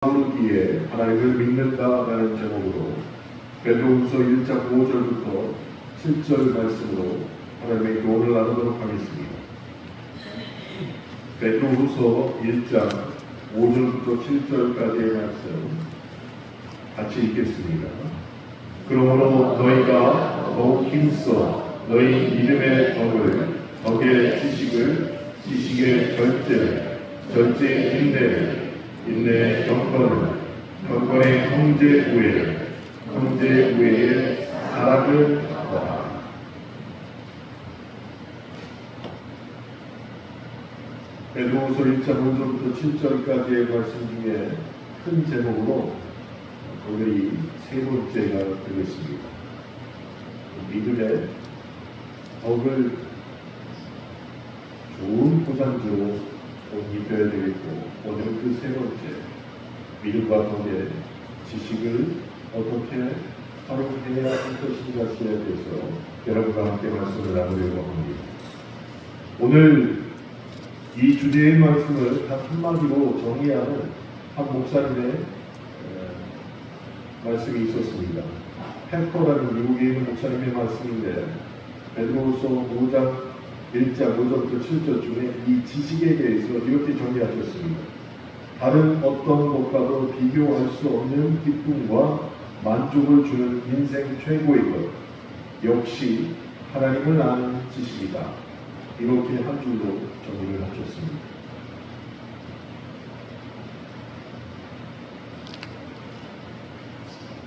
모르기에 하나님을 믿는다라는 제목으로 베드로후서 1장 5절부터 7절 말씀으로 하나님의 교훈을 나누도록 하겠습니다. 베드로후서 1장 5절부터 7절까지의 말씀 같이 읽겠습니다. 그러므로 너희가 더욱 힘써 너희 믿음의 덕의 지식의 절제의 인내의 경건의 형제 우애의 사랑을 더하라. 베드로후서 1장 5절부터 7절까지의 말씀 중에 큰 제목으로 오늘이 세 번째가 되겠습니다. 믿음의 덕을 좋은 포장지로 입혀야 되겠고, 오늘은 그 세 번째 믿음과 덕의 지식을 어떻게 활용해야 할 것인가에 대해서 여러분과 함께 말씀을 나누려고 합니다. 오늘 이 주제의 말씀을 단 한마디로 정의하는 한 목사님의 말씀이 있었습니다. 햄퍼라는 미국에 있는 목사님의 말씀인데, 베드로후서 5장 1장 5절부터 7절 중에 이 지식에 대해서 이렇게 정리하셨습니다. 다른 어떤 것과도 비교할 수 없는 기쁨과 만족을 주는 인생 최고의 것, 역시 하나님을 아는 지식이다. 이렇게 한 줄로 정리를 하셨습니다.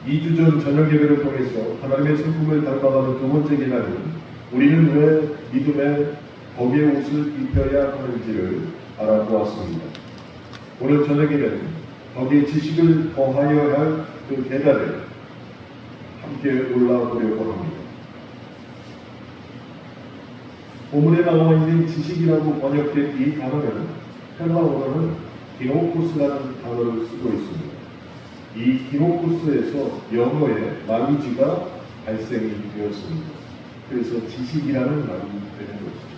이 주 전 저녁 예배를 통해서 하나님의 성품을 닮아가는 두 번째 기간은 우리는 왜 믿음의 덕의 옷을 입혀야 하는지를 알아보았습니다. 오늘 저녁에는 덕의 지식을 더하여야 할 그 계단을 함께 올라보려고 합니다. 본문에 나와 있는 지식이라고 번역된 이 단어는 헬라어로는 디노코스라는 단어를 쓰고 있습니다. 이 디노코스에서 영어의 나누지가 발생이 되었습니다. 그래서 지식이라는 말이 되는 것이죠.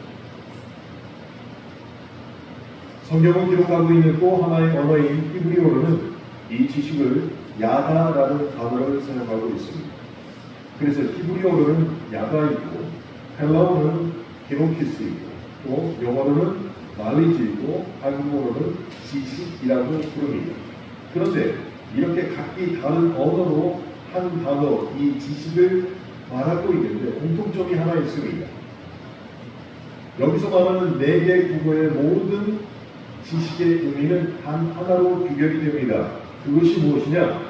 성경을 기록하고 있는 또 하나의 언어인 히브리어로는 이 지식을 야다라는 단어를 사용하고 있습니다. 그래서 히브리어로는 야다 있고, 헬라어로는 디노키스 있고, 또 영어로는 knowledge 있고, 한국어로는 지식이라고 부릅니다. 그런데 이렇게 각기 다른 언어로 한 단어, 이 지식을 말하고 있는데 공통점이 하나 있습니다. 여기서 말하는 네 개의 국어의 모든 지식의 의미는 단 하나로 귀결이 됩니다. 그것이 무엇이냐?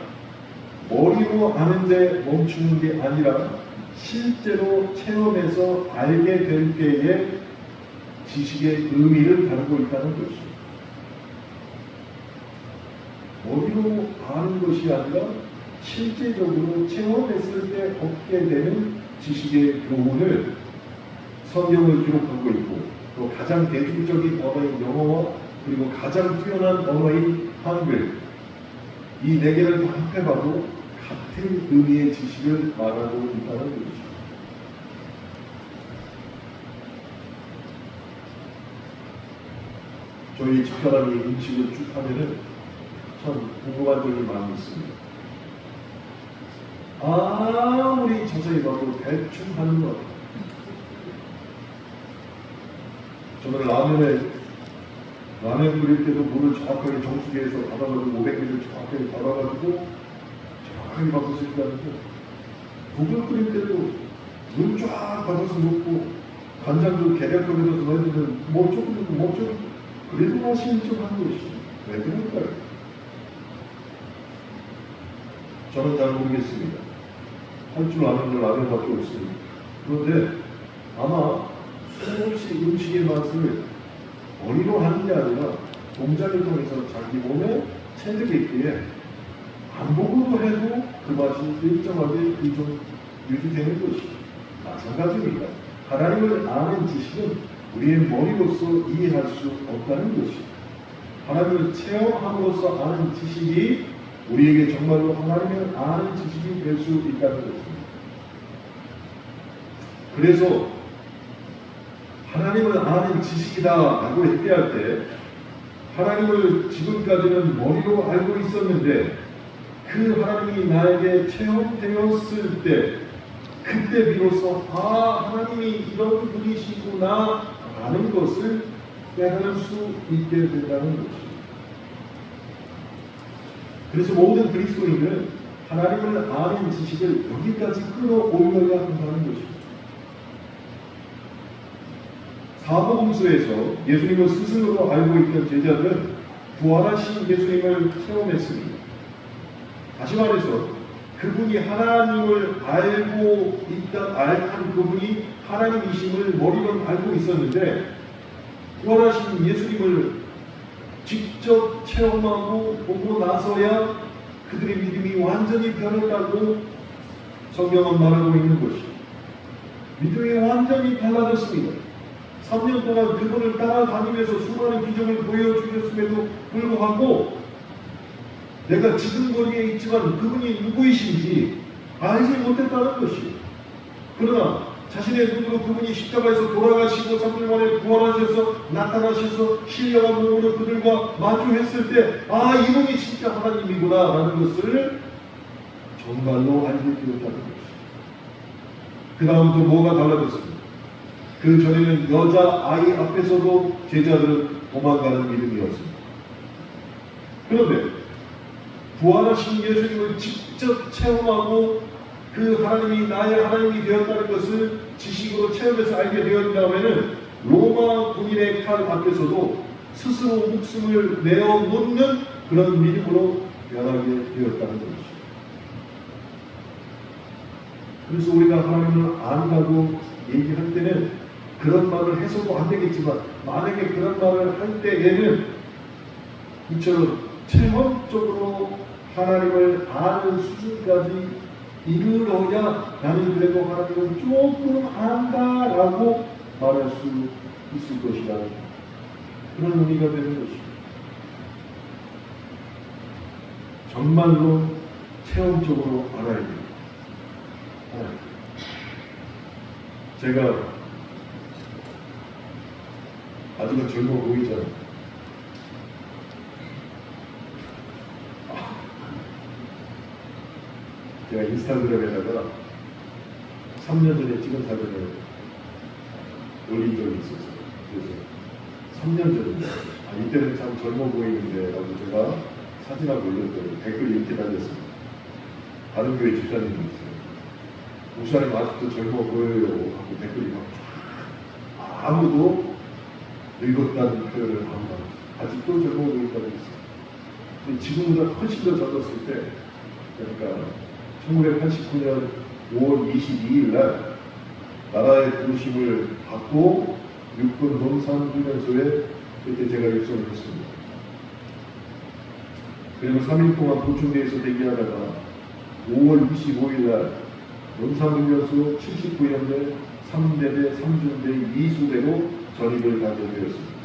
머리로 아는데 멈추는 게 아니라 실제로 체험해서 알게 될 때에 지식의 의미를 다루고 있다는 것이죠. 머리로 아는 것이 아니라 실제적으로 체험했을 때 얻게 되는 지식의 교훈을 성경을 기록하고 있고, 또 가장 대중적인 언어인 영어와 그리고 가장 뛰어난 언어인 한글, 이 네 개를 다 합해봐도 같은 의미의 지식을 말하고 있다는 것이죠. 저희 집사람이 음식을 쭉 하면은 참 궁금한 점이 많이 있습니다. 아무리 자세히 봐도 대충 하는 것 같아요. 저는 라면 끓일 때도 물을 정확하게 정수기에서 받아가지고 500ml 정확하게 받아가지고 정확하게 받아서 쓰는데, 국을 끓일 때도 물 쫙 받아서 넣고, 간장도 계량컵에다 넣어야 되는 뭐 조금 그래도 맛이 일정한 것이죠. 왜 그럴까요? 저는 잘 모르겠습니다. 할 줄 아는 건 라면밖에 없습니다. 그런데 아마 수없이 음식의 맛을 머리로 하는 게 아니라 동작을 통해서 자기 몸에 체득이 있기에 안 보고도 해도 그 맛이 일정하게 유지되는 것이죠. 마찬가지입니다. 하나님을 아는 지식은 우리의 머리로서 이해할 수 없다는 것이죠. 하나님을 체험함으로써 아는 지식이 우리에게 정말로 하나님을 아는 지식이 될 수 있다는 것입니다. 그래서 하나님을 아는 지식이다 라고 얘기할 때 하나님을 지금까지는 머리로 알고 있었는데 그 하나님이 나에게 체험되었을 때 그때 비로소 하나님이 이런 분이시구나 라는 것을 깨달을 수 있게 된다는 것입니다. 그래서 모든 그리스도인은 하나님을 아는 지식을 여기까지 끌어올려야 한다는 것입니다. 사복음서에서 예수님을 스승으로 알고 있던 제자들은 부활하신 예수님을 체험했습니다. 다시 말해서 그분이 하나님을 알고 알한 그분이 하나님이심을 머리로 알고 있었는데 부활하신 예수님을 직접 체험하고 보고 나서야 그들의 믿음이 완전히 변했다고 성경은 말하고 있는 것이죠. 믿음이 완전히 달라졌습니다. 3년 동안 그분을 따라다니면서 수많은 기적을 보여주셨음에도 불구하고 내가 지금 거리에 있지만 그분이 누구이신지 알지 못했다는 것이에요. 그러나 자신의 눈으로 그분이 십자가에서 돌아가시고 3일 만에 부활하셔서 나타나셔서 신령한 몸으로 그들과 마주했을 때 이분이 진짜 하나님이구나 라는 것을 정말로 알게 되었다는 것이죠. 그 다음부터 뭐가 달라졌습니까? 그 전에는 여자아이 앞에서도 제자들은 도망가는 믿음이었습니다. 그런데 부활하신 예수님을 직접 체험하고 그 하나님이 나의 하나님이 되었다는 것을 지식으로 체험해서 알게 되었 다음에는 로마 군인의 칼 앞에서도 스스로 목숨을 내어놓는 그런 믿음으로 변하게 되었다는 것이죠. 그래서 우리가 하나님을 안다고 얘기할 때는 그런 말을 해서도 안 되겠지만 만약에 그런 말을 할 때에는 이처럼 체험적으로 하나님을 아는 수준까지 이르러야 나는 그래도 하나님을 조금 안다라고 말할 수 있을 것이다. 그런 의미가 되는 것입니다. 정말로 체험적으로 알아야 됩니다. 제가 아직은 젊어 보이잖아요. 제가 인스타그램에다가 3년 전에 찍은 사진을 올린 적이 있었어요. 그래서 3년 전에 이때는 참 젊어 보이는데 라고 제가 사진하고 올렸더니 댓글이 이렇게 달렸습니다. 다른 교회 집사님이 있어요. 목사님 아직도 젊어 보여요 하고 댓글이 막 아무도 늙었다는 표현을 한다. 아직도 젊어 보인다고 했어요. 지금보다 훨씬 더 젊었을 때, 그러니까 1989년 5월 22일 날 나라의 부르심을 받고 육군 논산훈련소에 그때 제가 입소를 했습니다. 그리고 3일 동안 보충대에서 대기하다가 5월 25일 날 논산훈련소 79연대 3대대 3중대 2수대로 전입을 가게 되었습니다.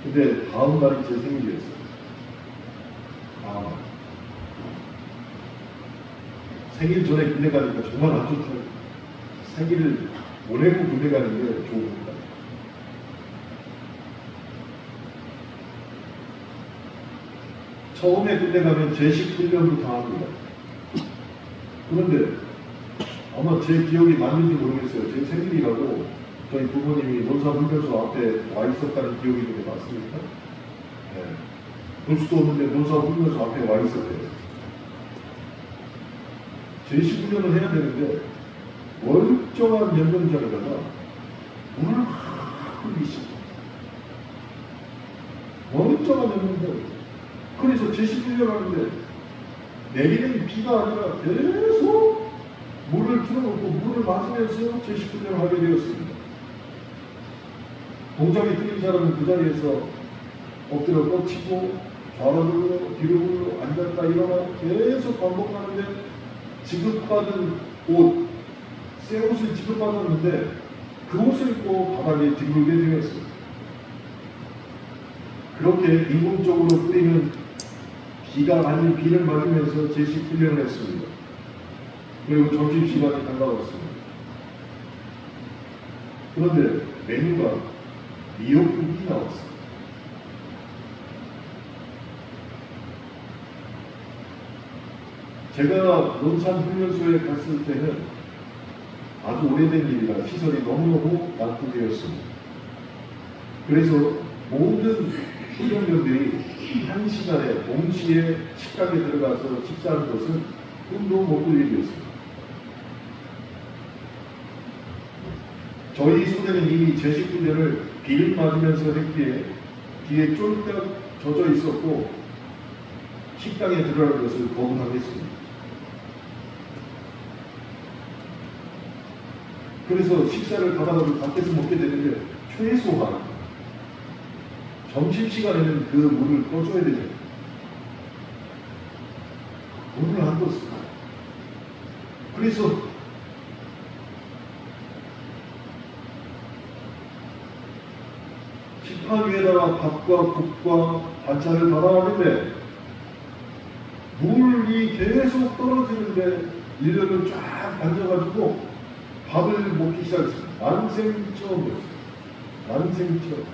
근데 다음 날이 제 생일이었어요. 생일 전에 군대 가니까 정말 안 좋더라고요. 생일을 보내고 군대 가는 게 좋습니다. 처음에 군대 가면 제식 훈련도 다 합니다. 그런데 아마 제 기억이 맞는지 모르겠어요. 제 생일이라고 저희 부모님이 논산훈련소 앞에 와 있었다는 기억이 있는데 맞습니까? 네. 볼 수도 없는데 논산훈련소 앞에 와 있었대요. 제식훈련을 해야 되는데 멀쩡한 연병장에다가 물을 막 흘리시고 멀쩡한 연병장 그래서 제식훈련을 하는데 내리는 비가 아니라 계속 물을 틀어놓고 물을 맞으면서 제식훈련을 하게 되었습니다. 동작이 틀린 사람은 그 자리에서 엎드려 뻗치고 좌로 굴러 뒤로 굴러 앉았다 일어나 계속 반복하는데 지급받은 옷, 새 옷을 지급받았는데 그 옷을 입고 바닥에 뒹굴게 되었습니다. 그렇게 인공적으로 뿌리는 비가 아닌 비를 맞으면서 제식 훈련을 했습니다. 그리고 점심시간이 다가왔습니다. 그런데 메뉴가 미역국이 나왔어요. 제가 논산훈련소에 갔을 때는 아주 오래된 일이라 시설이 너무너무 낙후되었습니다. 그래서 모든 훈련병들이 한 시간에 동시에 식당에 들어가서 식사하는 것은 꿈도 못 꿀 일이었습니다. 저희 소대는 이미 제식 훈련을 비를 맞으면서 했기에 뒤에 쫄딱 젖어 있었고 식당에 들어가는 것을 거부당했습니다. 그래서 식사를 가다가도 밖에서 먹게 되는데 최소한 점심시간에는 그 물을 꺼줘야 되잖아요. 물을 안 껐어요. 그래서 식판 위에다가 밥과 국과 반찬을 받아왔는데 물이 계속 떨어지는데 일년을 쫙 앉아가지고 밥을 먹기 시작했어요. 난생 처음이었어요. 난생 처음.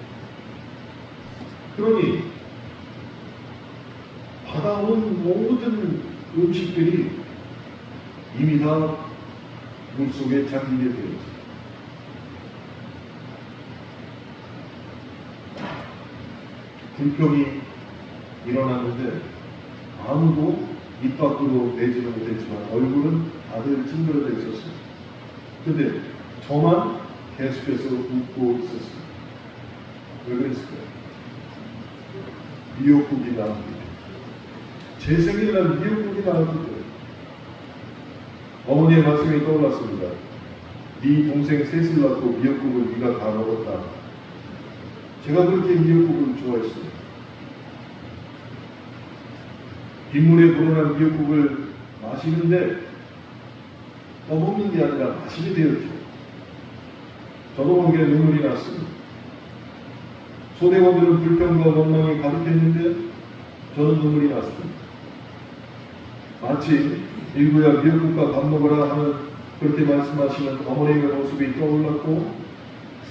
그러니 받아온 모든 음식들이 이미 다 물속에 잠기게 되었어요. 불평이 일어났는데 아무도 입 밖으로 내지는 못했지만 얼굴은 다들 찡그러져 있었어요. 근데 저만 계속해서 웃고 있었어요. 왜 그랬을까요? 미역국이 나왔기 때문에. 제 생일날 미역국이 나왔기 때문에. 어머니의 말씀이 떠올랐습니다. 네 동생 셋을 낳고 미역국을 네가 다 먹었다. 제가 그렇게 미역국을 좋아했어요. 빗물에 불어난 미역국을 마시는데 떠먹는 게 아니라 마시게 되었죠. 저도 모르게 눈물이 났습니다. 소대원들은 불평과 원망이 가득했는데 저는 눈물이 났습니다. 마치 일구야 미역국과 밥 먹으라 하는 그렇게 말씀하시는 어머니의 모습이 떠올랐고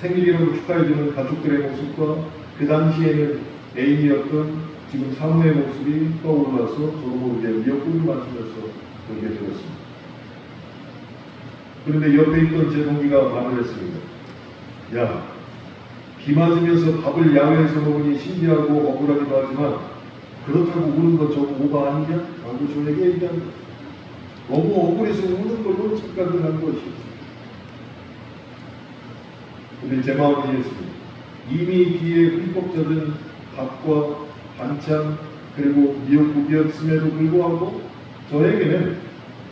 생일이라고 축하해주는 가족들의 모습과 그 당시에는 애인이었던 지금 사모의 모습이 떠올라서 저도 모르게 미역국을 마시면서 그렇게 되었습니다. 그런데 옆에 있던 제 동기가 말을 했습니다. 야, 비 맞으면서 밥을 야외에서 먹으니 신기하고 억울하기도 하지만 그렇다고 우는 거 저거 오바 아니냐? 라고 저에게 얘기합니다. 너무 억울해서 우는 걸로 착각을 한 것이었습니다. 근데 제 마음은 이랬습니다. 이미 비에 흠뻑 젖은 밥과 반찬 그리고 미역국이었음에도 불구하고 저에게는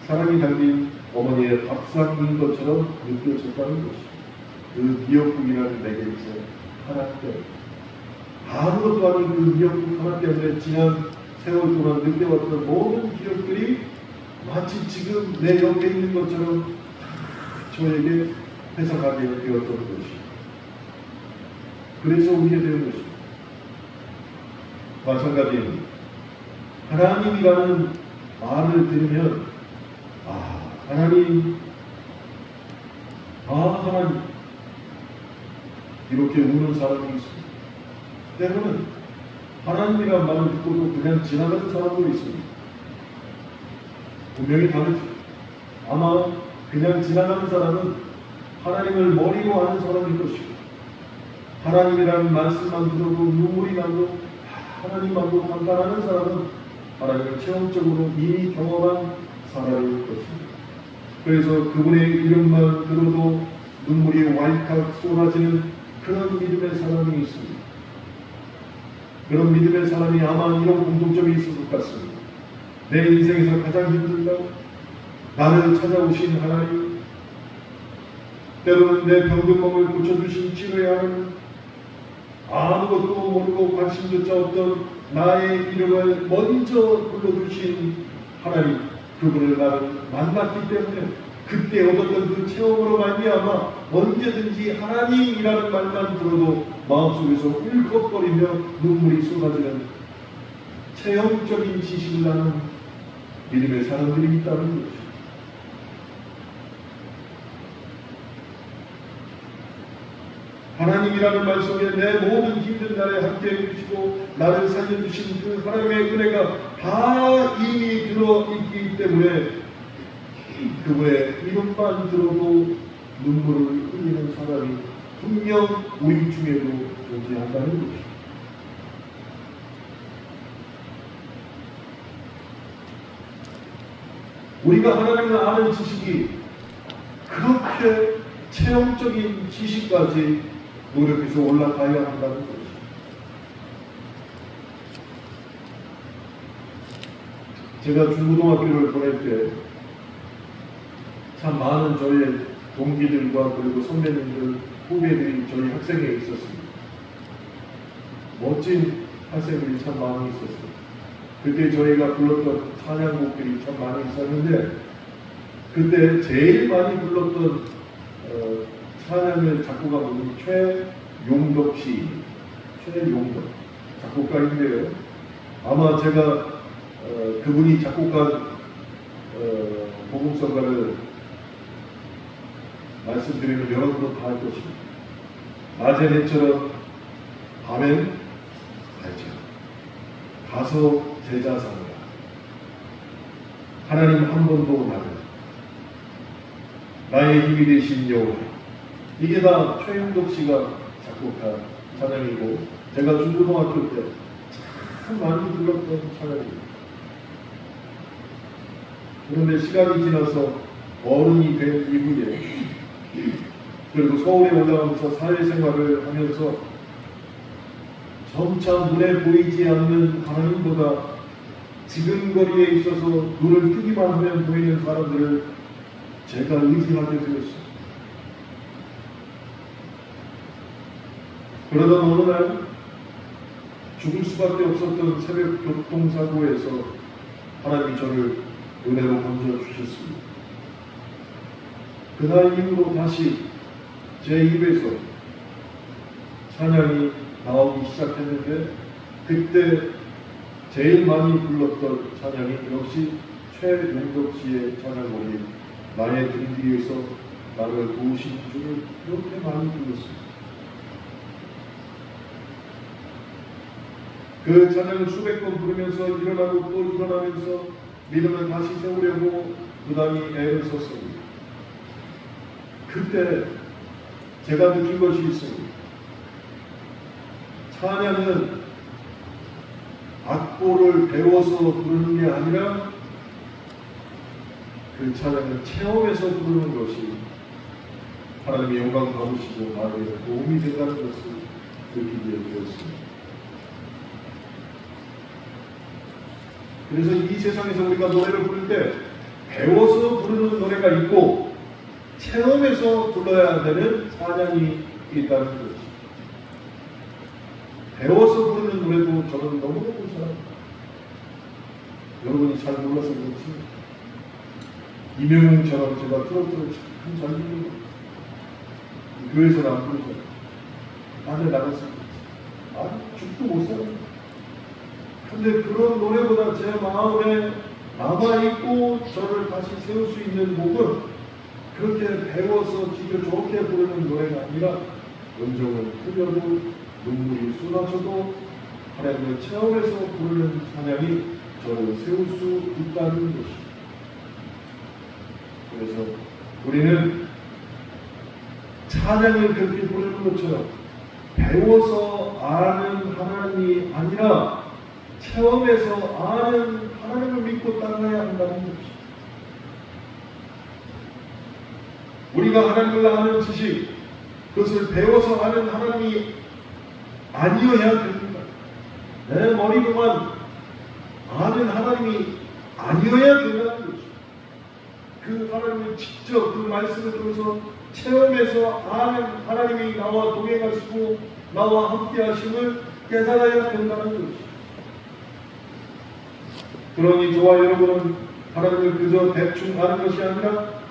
사랑이 담긴 어머니의 밥상인 것처럼 느껴졌다는 것이죠. 그 미역국이라는 내게 있어 하나 때문에 아무것도 아닌 그 미역국 하나 때문에 지난 세월 동안 느껴왔던 모든 기억들이 마치 지금 내 옆에 있는 것처럼 저에게 회상하게 되었던 것이죠. 그래서 울게 되는 것입니다. 마찬가지입니다. 하나님이라는 말을 들으면 하나님 하나님 이렇게 우는 사람이 있습니다. 때로는 하나님이라는 말을 듣고도 그냥 지나가는 사람도 있습니다. 분명히 다르죠. 아마 그냥 지나가는 사람은 하나님을 머리로 아는 사람일 것이고 하나님이라는 말씀만 들어도 눈물이 나고 하나님만도 간단하는 사람은 하나님을 체험적으로 이미 경험한 사람일 것입니다. 그래서 그분의 이름만 들어도 눈물이 왈칵 쏟아지는 그런 믿음의 사람이 있습니다. 그런 믿음의 사람이 아마 이런 공통점이 있을 것 같습니다. 내 인생에서 가장 힘들다 나를 찾아오신 하나님, 때로는 내 병든 몸을 고쳐주신 치료하는 아무것도 모르고 관심조차 없던 나의 이름을 먼저 불러주신 하나님, 그분을 나는 만났기 때문에 그때 얻었던 그 체험으로 말미암아 언제든지 하나님이라는 말만 들어도 마음속에서 울컥거리며 눈물이 쏟아지는 체험적인 지식을 나는 믿음의 사람들이 있다는 것이죠. 하나님이라는 말 속에 내 모든 힘든 날에 함께해 주시고 나를 살려주신 그 하나님의 은혜가 다 이미 들어있기 때문에 그분의 이름만 들어도 눈물을 흘리는 사람이 분명 우리 중에도 존재한다는 것입니다. 우리가 하나님을 아는 지식이 그렇게 체험적인 지식까지 노력해서 올라가야 한다는 것입니다. 제가 중고등학교를 보낼 때 참 많은 저희 동기들과 그리고 선배님들, 후배들이 저희 학생에 있었습니다. 멋진 학생들이 참 많이 있었어요. 그때 저희가 불렀던 찬양곡들이 참 많이 있었는데 그때 제일 많이 불렀던 찬양을 작곡한 분이 최용덕 씨, 최용덕 작곡가인데요. 아마 제가 그분이 작곡한 복음성가를 말씀드리면 여러분도 다 알 것입니다. 낮엔 해처럼 밤엔 달처럼 가서 제자 삼으라. 하나님 한 번도 나를 나의 힘이 되신 여호와. 이게 다 최용덕 씨가 작곡한 찬양이고 제가 중고등학교 때 참 많이 불렀던 찬양입니다. 그런데 시간이 지나서 어른이 된 이후에 그리고 서울에 올라가면서 사회생활을 하면서 점차 눈에 보이지 않는 하나님보다 지근거리에 있어서 눈을 뜨기만 하면 보이는 사람들을 제가 의지하게 되었습니다. 그러던 어느 날 죽을 수밖에 없었던 새벽 교통사고에서 하나님이 저를 은혜로 건져주셨습니다. 그날 이후로 다시 제 입에서 찬양이 나오기 시작했는데 그때 제일 많이 불렀던 찬양이 역시 최용덕 씨의 찬양곡이 나의 등 뒤에서 나를 도우신 주를 그렇게 많이 불렀습니다. 그 찬양을 수백 번 부르면서 일어나고 또 일어나면서 믿음을 다시 세우려고 부단히 애를 썼습니다. 그때 제가 느낀 것이 있습니다. 찬양은 악보를 배워서 부르는 게 아니라 그 찬양은 체험해서 부르는 것이 하나님의 영광 받으시고 나에게 도움이 된다는 것을 느끼게 되었습니다. 그래서 이 세상에서 우리가 노래를 부를 때 배워서 부르는 노래가 있고 체험해서 불러야 되는 찬양이 있다는 것입니다. 배워서 부르는 노래도 저는 너무너무 잘합니다. 여러분이 잘 몰라서 그렇지 이명웅처럼 제가 트로트를 참 잘 부르는 교회에서는 안 부르잖아요. 나를 나가서 죽도 못 살아요. 근데 그런 노래보다 제 마음에 남아있고 저를 다시 세울 수 있는 곡은 그렇게 배워서 기교 좋게 부르는 노래가 아니라 음정을 틀려도 눈물이 쏟아져도 하나님을 체험해서 부르는 찬양이 저를 세울 수 있다는 것입니다. 그래서 우리는 찬양을 그렇게 부르는 것처럼 배워서 아는 하나님이 아니라 체험해서 아는 하나님을 믿고 따라야 한다는 것입니다. 우리가 하나님을 아는 지식, 그것을 배워서 아는 하나님이 아니어야 됩니다. 내 머리로만 아는 하나님이 아니어야 된다는 것입니다. 그 하나님을 직접 그 말씀을 통해서 체험해서 아는 하나님이 나와 동행하시고 나와 함께 하심을 깨달아야 된다는 것입니다. 그러니 저와 여러분은 하나님을 그저 대충 아는 것이 아니라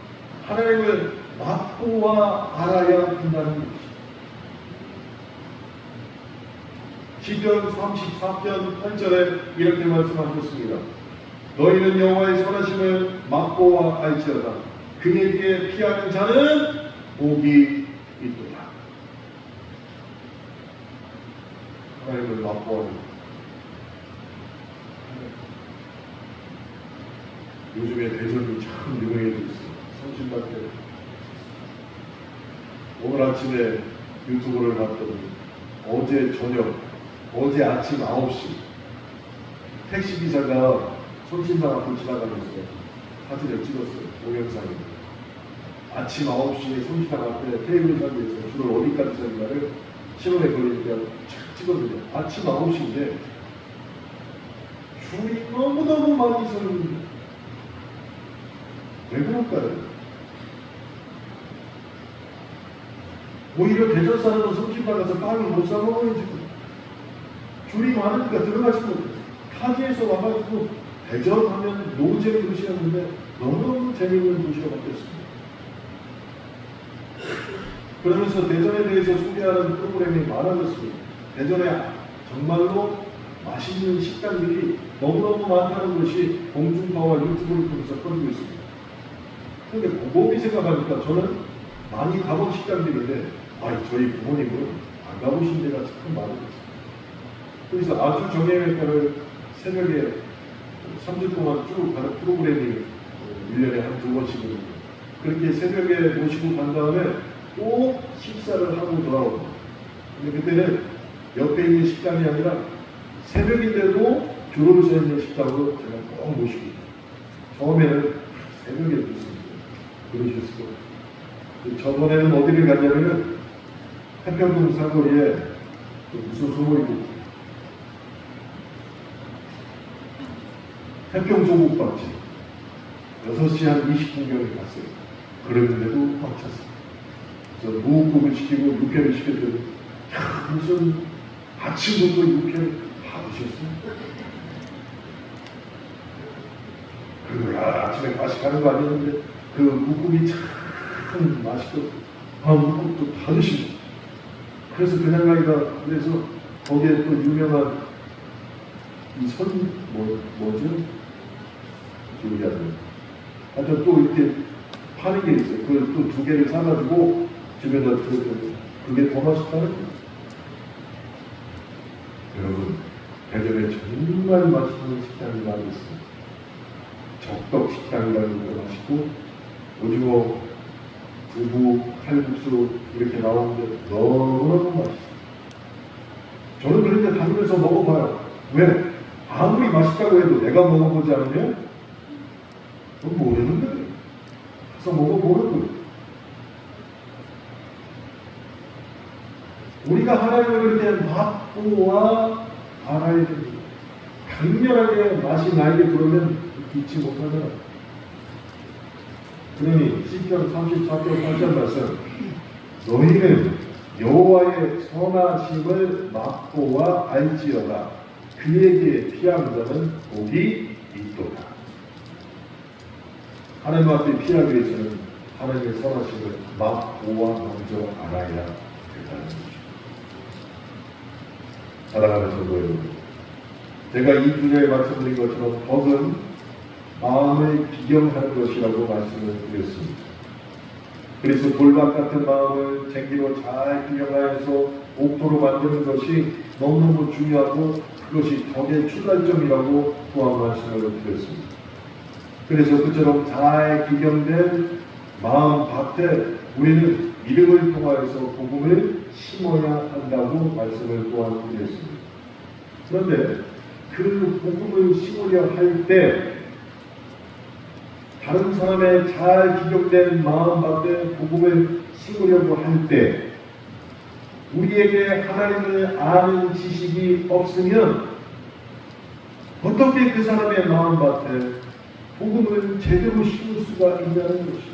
하나님을 맛보아 알아야 한다는 것입니다. 시편 34편 8절에 이렇게 말씀하셨습니다. 너희는 여호와의 선하심을 맛보아 알지어다. 그에게 피하는 자는 복이 있도다. 하나님을 맛보아요. 요즘에 대전이 참 유명해져 있어요. 성신받게. 오늘 아침에 유튜브를 봤더니 어제 저녁, 어제 아침 9시 택시기사가 성신당 앞을 지나가면서 사진을 찍었어요. 동영상에. 아침 9시에 성신당 앞에 테이블 자리에서 줄을 어디까지 서는가를 신호에 걸리니까 착 찍었는데 아침 9시인데 줄이 너무너무 많이 서는데 왜 그럴까요? 오히려 대전 사람은 성심당 가서 빵을 못 사 먹어요 지금. 줄이 많으니까 들어가시고 타지에서 와가지고 대전 하면 노잼 도시였는데 너무너무 재미있는 도시가 바뀌었습니다. 그러면서 대전에 대해서 소개하는 프로그램이 많아졌습니다. 대전에 정말로 맛있는 식당들이 너무너무 많다는 것이 공중파와 유튜브를 통해서 퍼지고 있습니다. 그런데 곰곰이 생각하니까 저는 많이 가본 식당들인데 저희 부모님은 안 가보신 데가 참 많았어요. 그래서 아주 정형외과를 새벽에 3주 동안 쭉 가는 프로그램이 1년에 한 2번씩은 그렇게 새벽에 모시고 간 다음에 꼭 식사를 하고 돌아오고, 근데 그때는 옆에 있는 식당이 아니라 새벽인데도 줄을 서 있는 식당으로 제가 꼭 모시고, 처음에는 새벽에 무슨 그러셨어요. 저번에는 어디를 갔냐면은 태평동 사거리에 무슨 소모이고 태평소국밥집 6시 한 20분경에 갔어요. 그랬는데도 꽉 찼어요. 그래서 무국을 시키고 육회를 시켰더니 무슨 아침부터 육회를 다 드셨어요. 그리고 아침에 과식 하는 거 아니었는데 그 묵국이 참 맛있고 묵국도 다 드시고, 그래서 그냥 가기가 그래서 거기에 또 유명한 이 뭐죠? 기억이 안 나요. 하여튼 또 이렇게 파는 게 있어요. 그걸 또 2개를 사가지고 집에다 들었더니 그게 더 맛있다는 거예요. 여러분, 대전에 정말 맛있는 식당이 많이 있습니다. 적덕 식당이라는 것도 맛있고, 오징어, 두부, 칼국수 이렇게 나오는데 너무너무 맛있어요. 저는 그런데 다니면서 먹어봐요. 왜? 아무리 맛있다고 해도 내가 먹어보지 않으면 그건 모르는 거예요. 가서 먹어보는 거예요. 우리가 하나님을 그렇게 맛보아 알아야 됩니다. 강렬하게 맛이 나에게 들어오면 잊지 못하잖아요. 그러니 시편 34편 8절 말씀, 너희는 여호와의 선하심을 맛보아 알지어다. 그에게 피한 자는 복이 있도다. 하나님 앞에 피하기 위해서는 하나님의 선하심을 맛보아 먼저 알아야 된다는 것입니다. 사랑하는 성도 여러분, 제가 이 분야에 말씀드린 것처럼 덕은 마음을 비경하는 것이라고 말씀을 드렸습니다. 그래서 돌박 같은 마음을 챙기고 잘 비경하여서 옥토로 만드는 것이 너무너무 중요하고 그것이 덕의 출발점이라고 또한 말씀을 드렸습니다. 그래서 그처럼 잘 비경된 마음 밭에 우리는 믿음을 통하여서 복음을 심어야 한다고 말씀을 또한 드렸습니다. 그런데 그 복음을 심으려 할 때 다른 사람의 잘 기록된 마음밭에 복음을 심으려고 할 때 우리에게 하나님을 아는 지식이 없으면 어떻게 그 사람의 마음밭에 복음을 제대로 심을 수가 있냐는 것입니다.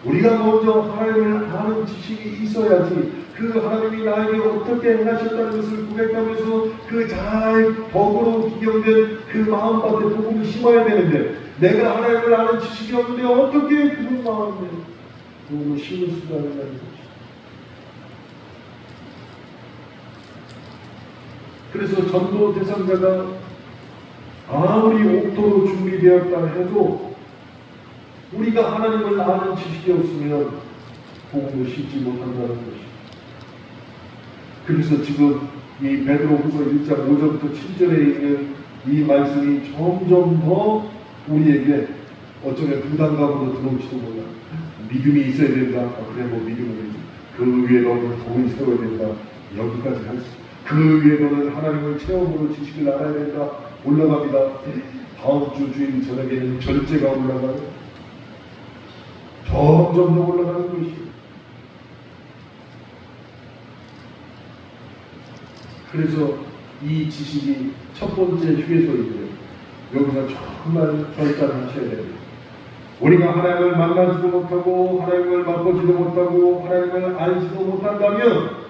우리가 먼저 하나님을 아는 지식이 있어야지 그 하나님이 나에게 어떻게 행하셨다는 것을 고백하면서 그 잘 덕으로 기경된 그 마음밭에 복음을 심어야 되는데 내가 하나님을 아는 지식이 없는데 어떻게 그 마음에 복음을 심을 수가 있냐는 것입니다. 그래서 전도 대상자가 아무리 옥토로 준비되었다 해도 우리가 하나님을 아는 지식이 없으면 복음을 심지 못한다는 것입니다. 그래서 지금 이 베드로후서 1장 5절부터 7절에 있는 이 말씀이 점점 더 우리에게 어쩌면 부담감으로 들어올지도 몰라. 믿음이 있어야 된다. 그래 뭐 믿음은 그 위에 너는 복을 세워야 된다. 여기까지 할 수. 그 위에 너는 하나님을 체험으로 지식을 알아야 된다. 올라갑니다. 다음 주 주일 저녁에는 절제가 올라가요. 점점 더 올라가는 것이. 그래서 이 지식이 첫 번째 휴게소이고요. 여기서 정말 결단하셔야 됩니다. 우리가 하나님을 만나지도 못하고 하나님을 맛보지도 못하고 하나님을 알지도 못한다면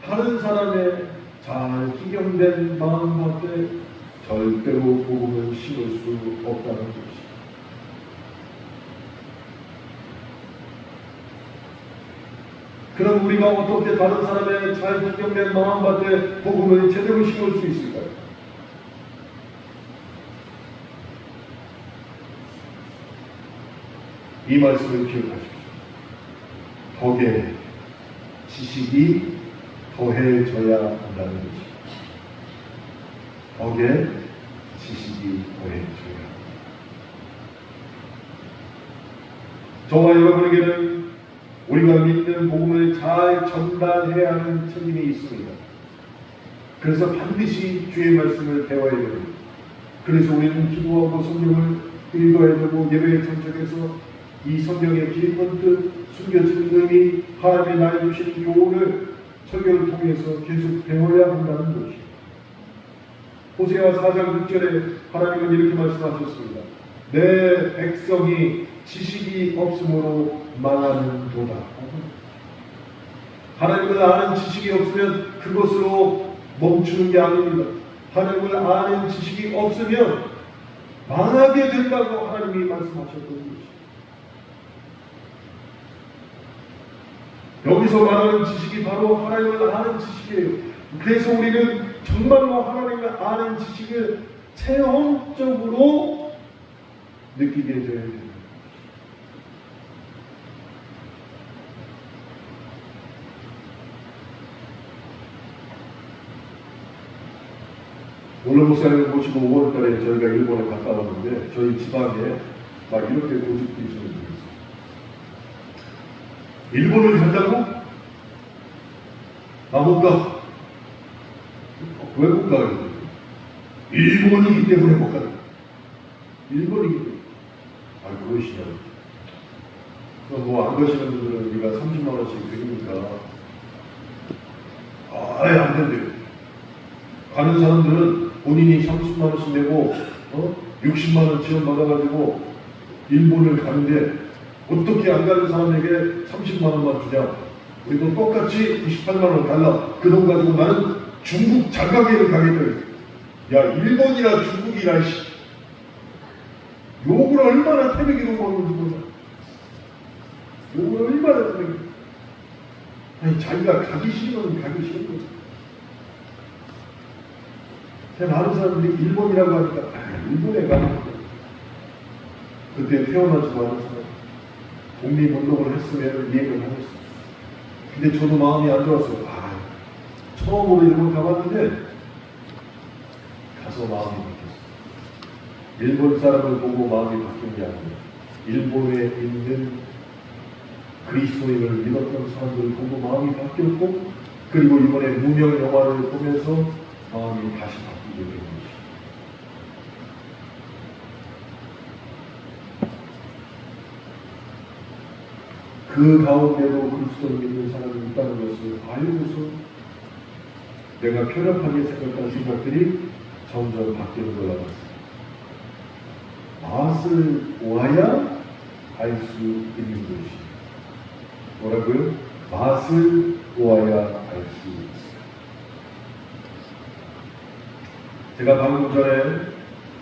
다른 사람의 잘 기경된 마음 밖에 절대로 복음을 심을 수 없다는 것입니다. 그럼 우리가 어떻게 다른 사람의 잘 기경된 마음밭에 복음을 제대로 심을 수 있을까요? 이 말씀을 기억하십시오. 덕에 지식이 더해져야 한다는 것입니다. 덕에 지식이 더해져야 한다. 저와 여러분에게는 우리가 믿는 복음을 잘 전달해야 하는 책임이 있습니다. 그래서 반드시 주의 말씀을 배워야 됩니다. 그래서 우리는 기도하고 성경을 읽어야 되고 예배에 참석해서 이 성경의 깊은 뜻, 숨겨진 의미, 하나님의 나에 주신 교훈을 설교를 통해서 계속 배워야 한다는 것입니다. 호세아 4장 6절에 하나님은 이렇게 말씀하셨습니다. 내 백성이 지식이 없으므로 망하는도다. 하나님을 아는 지식이 없으면 그것으로 멈추는 게 아닙니다. 하나님을 아는 지식이 없으면 망하게 된다고 하나님이 말씀하셨던 것입니다. 여기서 말하는 지식이 바로 하나님을 아는 지식이에요. 그래서 우리는 정말로 하나님을 아는 지식을 체험적으로 느끼게 되어야 됩니다. 오늘 목사님을 모시고 5월달에 저희가 일본에 갔다 왔는데 저희 지방에 막 이렇게 고집도 있었는데 일본을 간다고? 나 못 가. 왜 못 가요? 일본이기 때문에 못 가요. 일본이기 때문에. 아, 그러시냐고. 뭐 안 가시는 분들은 우리가 30만 원씩 드리니까 아예 안 된대요. 가는 사람들은 본인이 30만 원씩 내고 60만 원 지원 받아가지고 일본을 가는데 어떻게 안 가는 사람에게 30만 원만 주냐? 우리도 똑같이 98만 원 달라. 그 돈 가지고 나는 중국 장가계를 가겠다. 야, 일본이나 중국이나 욕을 얼마나 태백이로 먹는지 몰라. 욕을 얼마나 태백이로. 아니, 자기가 가기 싫으면 가기 싫은 거지. 제가 많은 사람들이 일본이라고 하니까 일본에 가는 거야. 그때 태어나지도 않은 사람. 독립운동을 했으면 이해를 하겠어요. 근데 저도 마음이 안 좋았어요. 처음으로 일본 가봤는데 가서 마음이 바뀌었어요. 일본 사람을 보고 마음이 바뀐 게 아니에요. 일본에 있는 그리스도인을 믿었던 사람들을 보고 마음이 바뀌었고, 그리고 이번에 무명 영화를 보면서 마음이 다시 바뀌게 된 것이죠. 그 가운데도 그리스도를 믿는 사람이 있다는 것을 알고서 내가 편협하게 생각한 생각들이 점점 바뀌는 걸 알았어요. 맛을 보아야 알 수 있는 것이. 뭐라고요? 맛을 보아야 알 수 있어요. 제가 방금 전에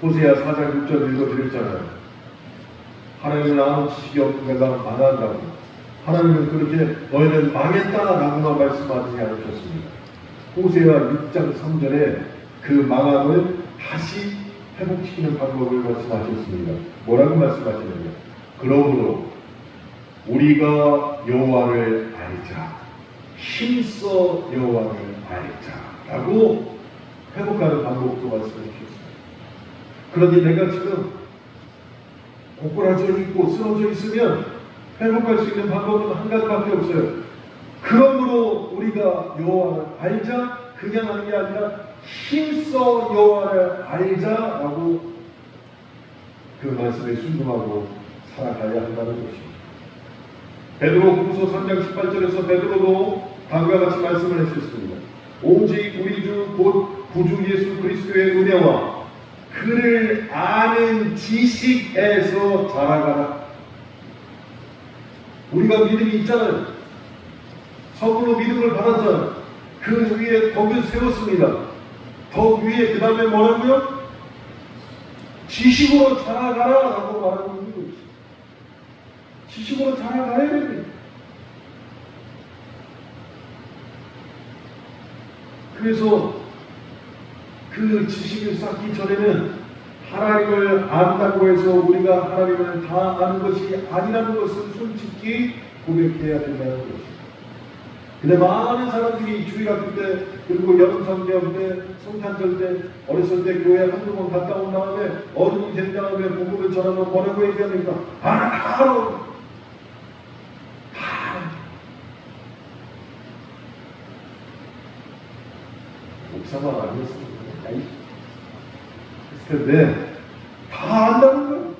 호세아 4장 6절 읽어드렸잖아요. 하나님을 아는 지식이 없는 자가 망한다고. 하나님은 그렇게 너희는 망했다라고만 말씀하지 않으셨습니다. 호세아 6장 3절에 그 망함을 다시 회복시키는 방법을 말씀하셨습니다. 뭐라고 말씀하시느냐? 그러므로 우리가 여호와를 알자. 힘써 여호와를 알자라고 회복하는 방법도 말씀해 주셨습니다. 그런데 내가 지금 고꾸라져 있고 쓰러져 있으면 회복할 수 있는 방법은 한 가지밖에 없어요. 그러므로 우리가 여호와를 알자, 그냥 하는 게 아니라 힘써 여호와를 알자라고 그 말씀에 순종하고 살아가야 한다는 것입니다. 베드로후서 3장 18절에서 베드로도 다음과 같이 말씀을 했었습니다. 오직 우리 주 곧 구주 예수 그리스도의 은혜와 그를 아는 지식에서 자라가라. 우리가 믿음이 있잖아요. 성으로 믿음을 받았잖아요. 그 위에 덕을 세웠습니다. 덕 위에 그 다음에 뭐라고요? 지식으로 자라가라 라고 말하고 있는 것이죠. 지식으로 자라가야 됩니다. 그래서 그 지식을 쌓기 전에는 하나님을 안다고 해서 우리가 하나님을 다 아는 것이 아니라는 것을 솔직히 고백해야 된다는 것입니다. 근데 많은 사람들이 주일학교 때 그리고 여름 성경 때 성탄절 때 어렸을 때 교회 한두 번 갔다 온 다음에 어른이 된 다음에 복음을 전하면 뭐라고 얘기합니까? 다 목사만 아니었습니다. 했을 텐데 다 안다는 거예요.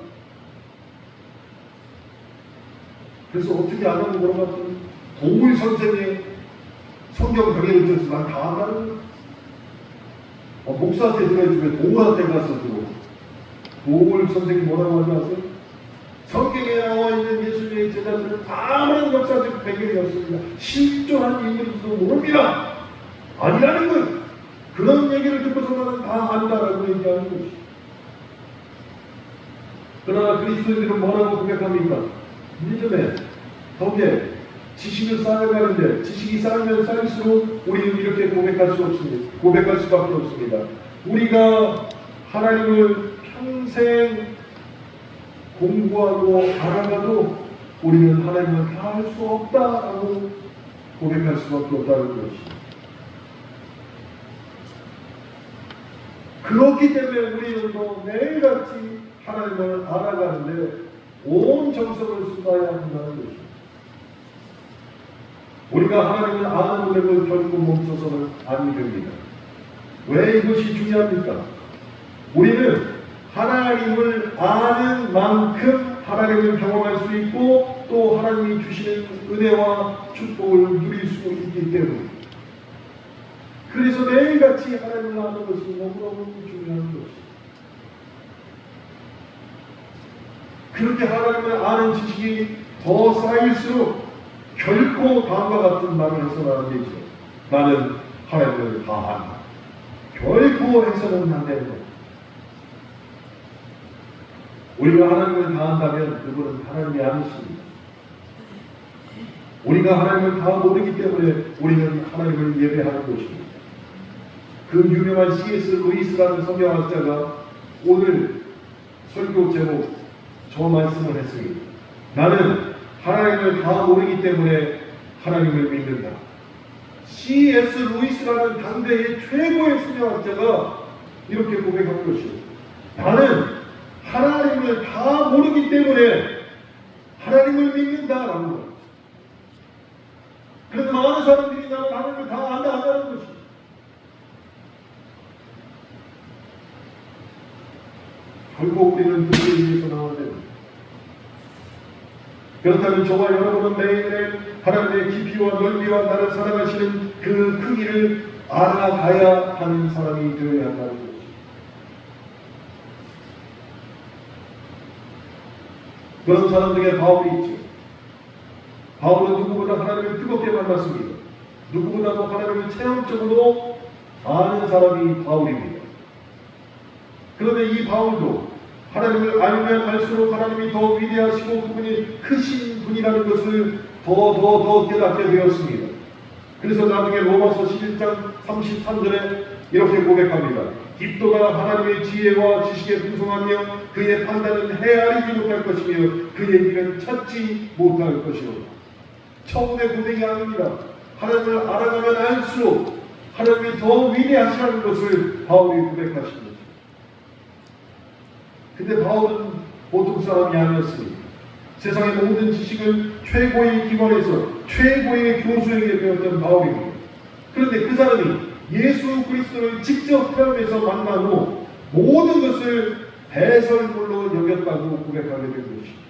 그래서 어떻게 안다고 물어봤더니 도울 선생님 성경 강의를 들어서 난 다 안다는 거예요. 목사한테 들어야지 도울한테 가서 들어. 도울 선생님 뭐라고 하지 아세요? 성경에 나와 있는 예수님의 제자들은 아무런 역사적 배경이 없습니다. 실존한 인물인지도 모릅니다. 아니라는 거예요. 그런 얘기를 듣고서 나는 다 안다라고 얘기하는 것이. 그러나 그리스도인들은 뭐라고 고백합니까? 믿음에, 덕에, 지식을 쌓아가는데 지식이 쌓이면 쌓일수록 우리는 이렇게 고백할 수 없습니다. 고백할 수밖에 없습니다. 우리가 하나님을 평생 공부하고 알아가도 우리는 하나님을 다 할 수 없다라고 고백할 수밖에 없다는 것입니다. 그렇기 때문에 우리는 매일같이 하나님을 알아가는데 온 정성을 쏟아야 한다는 것입니다. 우리가 하나님을 아는 노력을 결코 멈춰서는 안 됩니다. 왜 이것이 중요합니까? 우리는 하나님을 아는 만큼 하나님을 경험할 수 있고 또 하나님이 주시는 은혜와 축복을 누릴 수 있기 때문에 그래서 매일같이 하나님을 아는 것이 너무너무 중요한 것입니다. 그렇게 하나님을 아는 지식이 더 쌓일수록 결코 다음과 같은 말을 해서는 안 되죠. 나는 하나님을 다 안다. 결코 해서는 안 되는 거예요. 우리가 하나님을 다 안다면 그분은 하나님이 아니십니다. 우리가 하나님을 다 모르기 때문에 우리는 하나님을 예배하는 것입니다. 그 유명한 C.S. 루이스라는 성경학자가 오늘 설교 제목 저 말씀을 했습니다. 나는 하나님을 다 모르기 때문에 하나님을 믿는다. C.S. 루이스라는 당대의 최고의 성경학자가 이렇게 고백한 것이요. 나는 하나님을 다 모르기 때문에 하나님을 믿는다라는 것. 그래서 많은 사람들이 나는 하나님을 다 안다 한다는 것이죠. 결국 우리는 그들에 위해서 나와야 됩니다. 그렇다면 저와 여러분은 매일매일 하나님의 깊이와 넓이와 나를 사랑하시는 그 크기를 알아가야 하는 사람이 되어야 한다는 것입니다. 그런 사람 중에 바울이 있죠. 바울은 누구보다 하나님을 뜨겁게 만났습니다. 누구보다도 하나님을 체험적으로 아는 사람이 바울입니다. 그런데 이 바울도 하나님을 알면 알수록 하나님이 더 위대하시고 그분이 크신 분이라는 것을 더 깨닫게 되었습니다. 그래서 나중에 로마서 11장 33절에 이렇게 고백합니다. 깊도다 하나님의 지혜와 지식에 풍성하며 그의 판단은 헤아리지 못할 것이며 그의 길은 찾지 못할 것이로다. 처음의 고백이 아닙니다. 하나님을 알아가면 알수록 하나님이 더 위대하시다는 것을 바울이 고백하신 거죠. 근데 바울은 보통 사람이 아니었으니 세상의 모든 지식을 최고의 기관에서 최고의 교수에게 배웠던 바울입니다. 그런데 그 사람이 예수 그리스도를 직접 태어나서 만난 후 모든 것을 배설물로 여겼다고 고백하게 된 것입니다.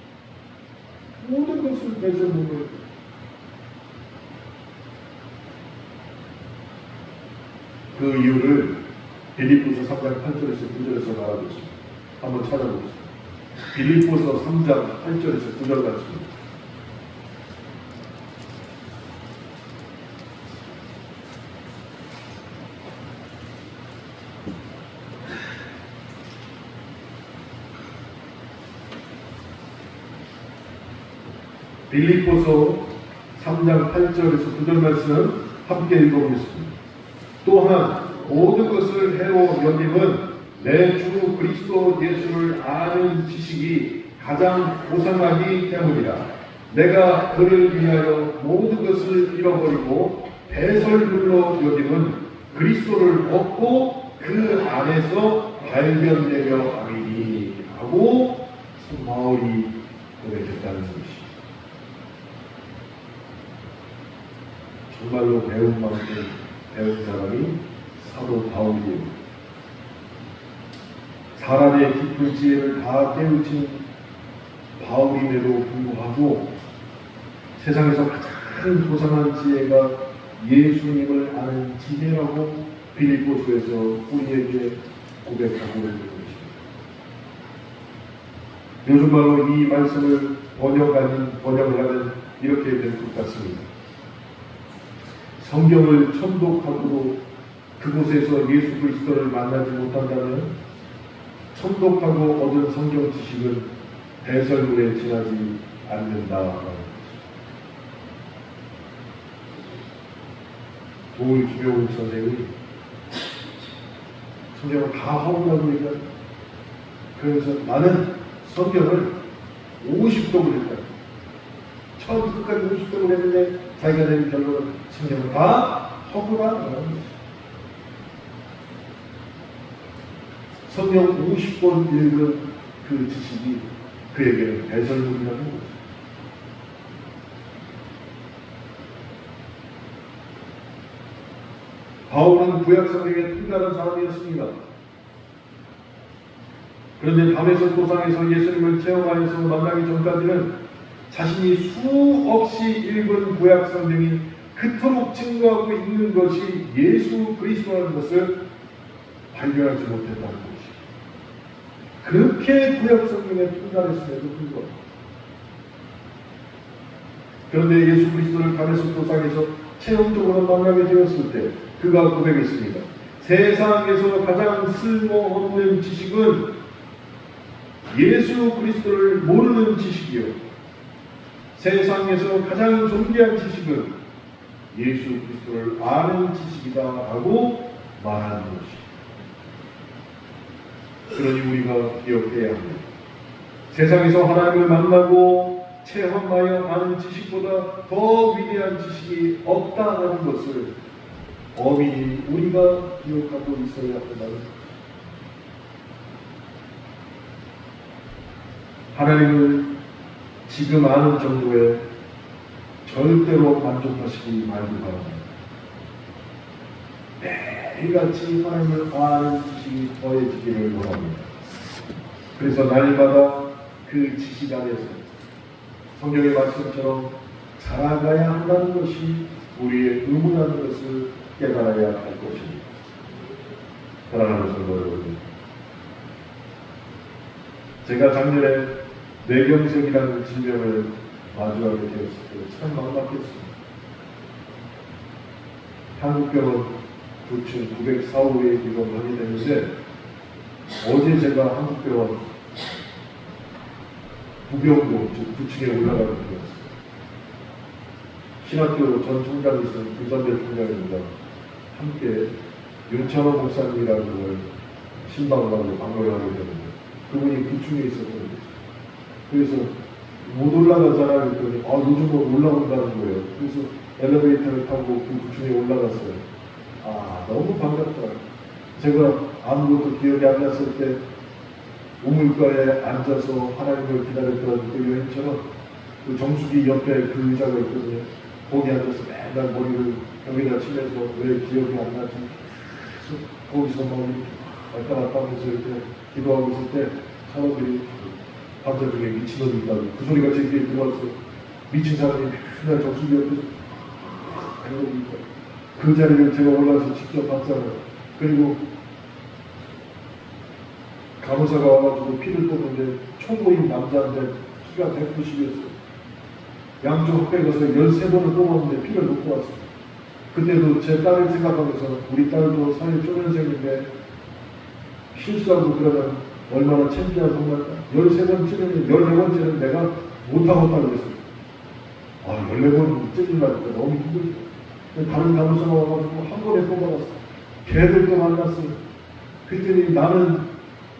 모든 것을 배설물로 여겼다. 그 이유를 빌립보서 3장 8절에서 9절에서 말하고 있습니다. 한번 찾아보겠습니다. 빌립보서 3장 8절에서 9절 같습니다. 빌립보서 3장 8절에서 9절 말씀 함께 읽어보겠습니다. 또한 모든 것을 해로 여김은 내 주 그리스도 예수를 아는 지식이 가장 고상하기 때문이라. 내가 그를 위하여 모든 것을 잃어버리고 배설물로 여김은 그리스도를 얻고 그 안에서 발견되려 함이니 하고 바울이 고백했다는 것입니다. 정말로 배운 만큼 배운 사람이 사도 바울이에요. 사람의 깊은 지혜를 다 깨우친 바울임에도 불구하고 세상에서 가장 고상한 지혜가 예수님을 아는 지혜라고 빌립보서에서 우리에게 고백하고 있는 것입니다. 요즘 말로 이 말씀을 번역을 하면 이렇게 될 것 같습니다. 성경을 천독하고 그곳에서 예수 그리스도를 만나지 못한다면 천독하고 얻은 성경 지식은 배설물에 지나지 않는다. 도울 김용훈 선생이 성경을 다 허물라고 얘기하죠. 그래서 나는 성경을 50독을 했다. 처음부터 끝까지 50독을 했는데 자기가 내린 결론은 성경을 다 허물하라는 것이죠. 성경 50권 읽은 그 지식이 그에게는 배설물이라는 거죠. 바울은 구약성경에 통달한 사람이었습니다. 그런데 담에서 도상에서 예수님을 체험하여서 만나기 전까지는 자신이 수없이 읽은 구약성경이 그토록 증거하고 있는 것이 예수 그리스도라는 것을 발견하지 못했다는 것입니다. 그렇게 구약성경에 통달했음에도 불구하고 그런데 예수 그리스도를 담에서 도상에서 체험적으로 만나게 되었을 때 그가 고백했습니다. 세상에서 가장 쓸모없는 지식은 예수 그리스도를 모르는 지식이요, 세상에서 가장 존귀한 지식은 예수 그리스도를 아는 지식이다 하고 말하는 것입니다. 그러니 우리가 기억해야 합니다. 세상에서 하나님을 만나고 체험하여 아는 지식보다 더 위대한 지식이 없다는 것을 어민이 우리가 기억하고 있어야 한다는 것. 하나님을 지금 아는 정도에 절대로 만족하시기 말기 바랍니다. 매일같이 하나님을 아는 지식이 더해지기를 원합니다. 그래서 날마다 그 지식 안에서 성경의 말씀처럼 자라가야 한다는 것이 우리의 의무라는 것을 깨달아야 할 것입니다. 사랑하는 성도 여러분, 제가 작년에 뇌경색이라는 질병을 마주하게 되었을 때 참 막막했습니다. 한국병원 구층 904호에 입원하게 됐는데 어제 제가 한국병원 부병도 9층에 올라가게 되었습니다. 신학교 전 총장이신 김선배 총장입니다. 함께 윤찬호 목사님이라는 걸 신방하고 방문을 하게 되는데 그분이 9층에 있었거든요. 그래서 못 올라가잖아요. 그랬더니 요즘 올라온다는 거예요. 그래서 엘리베이터를 타고 그 부층에 올라갔어요. 아, 너무 반갑다. 제가 아무것도 기억이 안 났을 때 우물가에 앉아서 하나님을 기다렸던 그 여인처럼 그 정수기 옆에 그 의자가 있거든요. 거기 앉아서 맨날 머리를 벽에다 치면서 왜 기억이 안 나지? 계속 거기서 막 왔다 갔다 하면서 이렇게 기도하고 있을 때 사람들이 남자 중에 미친놈이 있다고 그 소리가 제 귀에 들어왔어요. 미친 사람이 맨날 정수기 옆에서 이러고 있고 그 자리를 제가 올라가서 직접 봤잖아요. 그리고 간호사가 와가지고 피를 뽑는데 초보인 남자인데 키가 190이었어요. 양쪽 흑백 가서 13번을 뽑았는데 피를 못 뽑았어요. 그때도 제 딸을 생각하면서 우리 딸도 사회 초년생인데 실수하고 그러면 얼마나 창피한 건가요? 13번 찌르면 14번째는 내가 못하겠다고 그랬어요. 아, 14번 찌르려니까 너무 힘들죠. 다른 간호사가 와가지고 한 번에 뽑아갔어요. 걔들도 만났어요. 그랬더니 나는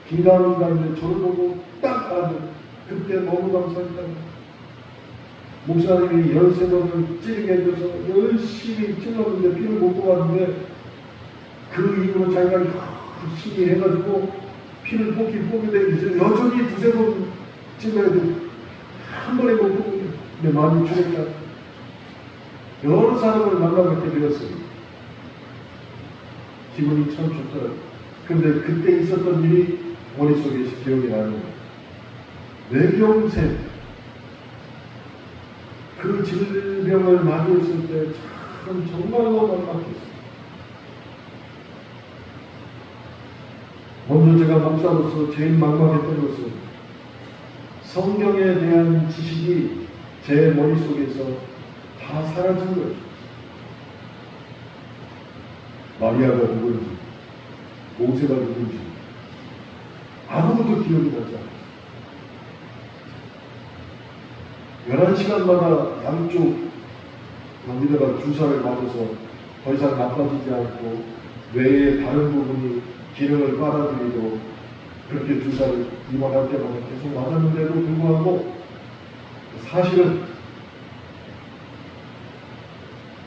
긴가민가인데 저를 보고 딱 알아요. 그때 너무 감사했다. 목사님이 13번을 찌르게 해줘서 열심히 찔렀는데 피를 못 뽑았는데 그 이후로 자기가 열심히 해가지고 피를 뽑게 되는데 여전히 두세 번 찔러야 돼. 한 번에 못 뽑는데 많이 줄였다. 여러 사람을 만나게 되었어요. 기분이 참 좋더라고요. 근데 그때 있었던 일이 머릿속에 기억이 나는 거예요. 뇌경색 그 질병을 마주했을 때 참 정말로 막막했어요. 먼저 제가 목사로서 제일 막막했던 것은 성경에 대한 지식이 제 머릿속에서 다 사라진 거예요. 마리아가 누군지, 모세가 누군지 아무것도 기억이 나지 않아요. 11시간마다 양쪽 여기다가 주사를 맞아서 더 이상 나빠지지 않고 뇌의 다른 부분이 기능을 빨아들이고 그렇게 주사를 입원할 때마다 계속 맞았는데도 불구하고 사실은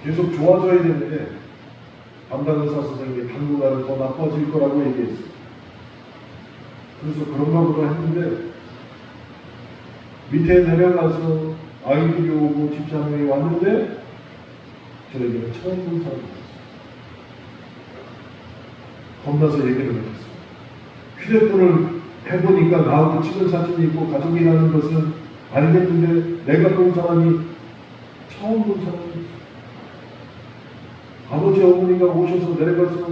계속 좋아져야 되는데 담당 의사 선생님이 당분간은 더 나빠질 거라고 얘기했어요. 그래서 그런가 보다 했는데 밑에 내려가서 아이들이 오고 집사람이 왔는데 저에게는 처음 본 사람이었어요. 겁나서 얘기를 못했어요. 휴대폰을 해보니까 나하고 찍은 사진이 있고 가족이라는 것은 알겠는데 내가 본 사람이 처음 본 사람이었어요. 아버지 어머니가 오셔서 내려가서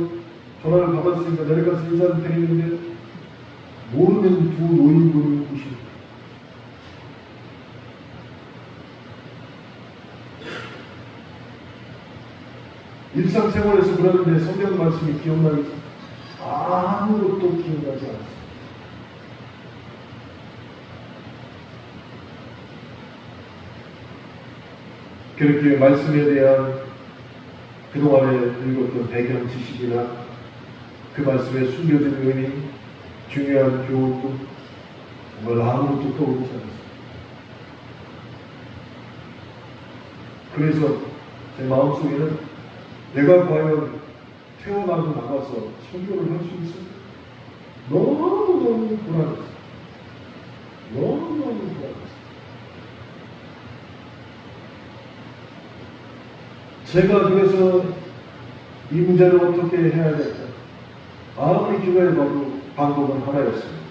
전화를 받았으니까 내려가서 인사를 드리는데 모르는 두 노인분이 오십니다. 일상생활에서 그러는데 성경 말씀이 기억나겠죠? 아무것도 기억나지 않았어요. 그렇게 말씀에 대한 그동안에 읽었던 배경 지식이나 그 말씀에 숨겨진 의미, 중요한 교훈도 정말 아무것도 떠오르지 않았어요. 그래서 제 마음속에는 내가 과연 태어나고 나가서 설교를 할 수 있을까? 너무너무 불안했어요. 너무너무 불안했어요. 제가 그래서 이 문제를 어떻게 해야 될까? 아무리 교회에 봐도 방법은 하나였습니다.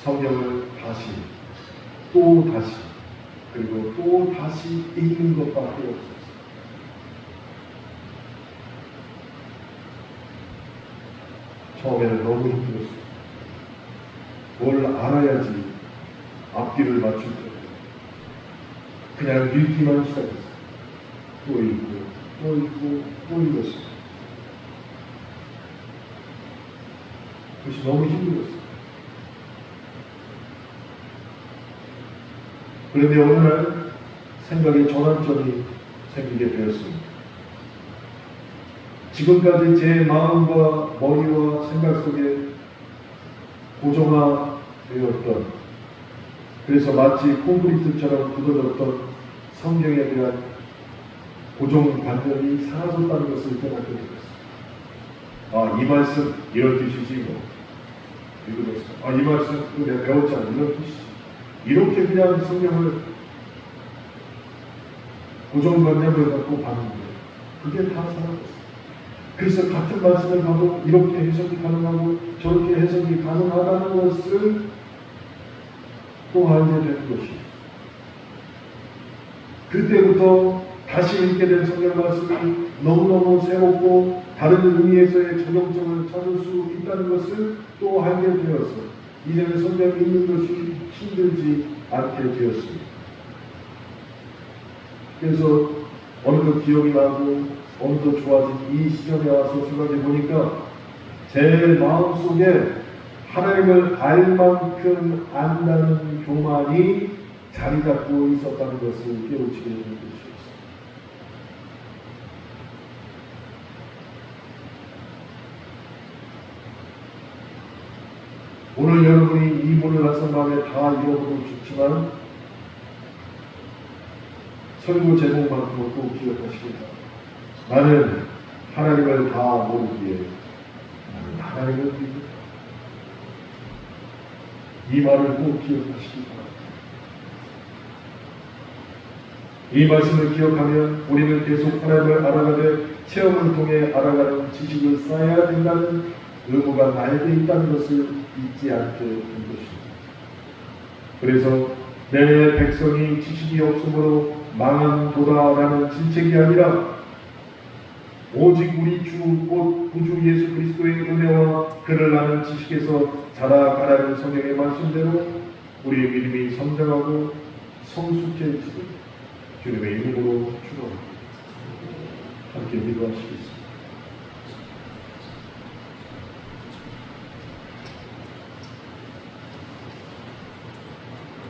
성경을 다시, 또 다시, 그리고 또 다시 읽는 것밖에 없어요. 처음에는 너무 힘들었어요. 뭘 알아야지 앞뒤를 맞출 때 그냥 읽기만 시작했어요. 또 읽고, 또 읽고, 또 읽었어요. 그것이 너무 힘들었어요. 그런데 어느 날 생각의 전환점이 생기게 되었습니다. 지금까지 제 마음과 머리와 생각 속에 고정화되었던, 그래서 마치 콘크리트처럼 굳어졌던 성경에 대한 고정관념이 사라졌다는 것을 깨닫게 되었습니다. 아, 이 말씀 이런 뜻이지 뭐. 읽으면서 아, 이 말씀 내가 배웠잖아 이런 뜻이지. 이렇게 그냥 성경을 고정관념을 갖고 봤는데 그게 다 사라졌어요. 그래서 같은 말씀을 봐도 이렇게 해석이 가능하고 저렇게 해석이 가능하다는 것을 또 알게 되는 것이에요. 그때부터 다시 읽게 된 성경 말씀이 너무너무 새롭고 다른 의미에서의 적용점을 찾을 수 있다는 것을 또 알게 되어서 이제는 성경을 읽는 것이 힘들지 않게 되었습니다. 그래서 어느덧 기억이 나고 어느덧 좋아진 이 시점에 와서 생각해 보니까 제 마음속에 하나님을 알 만큼 안다는 교만이 자리 잡고 있었다는 것을 깨우치게 되는 것이었습니다. 오늘 여러분이 이 문을 낯선 다 잃어버리고 싶지만 설교 제목만큼은 꼭 기억하시기 바랍니다. 나는 하나님을 다 모르기에 나는 하나님을 믿는다. 이 말을 꼭 기억하시기 바랍니다. 이 말씀을 기억하면 우리는 계속 하나님을 알아가되 체험을 통해 알아가는 지식을 쌓아야 된다는 의무가 나에게 있다는 것을 잊지 않게 된 것입니다. 그래서 내 백성이 지식이 없으므로 망한도다라는 질책이 아니라 오직 우리 주 곧 구주 예수 그리스도의 은혜와 그를 아는 지식에서 자라가라는 성경의 말씀대로 우리의 믿음이 성장하고 성숙해지도록 주님의 이름으로 축원합니다. 함께 기도하시겠습니다.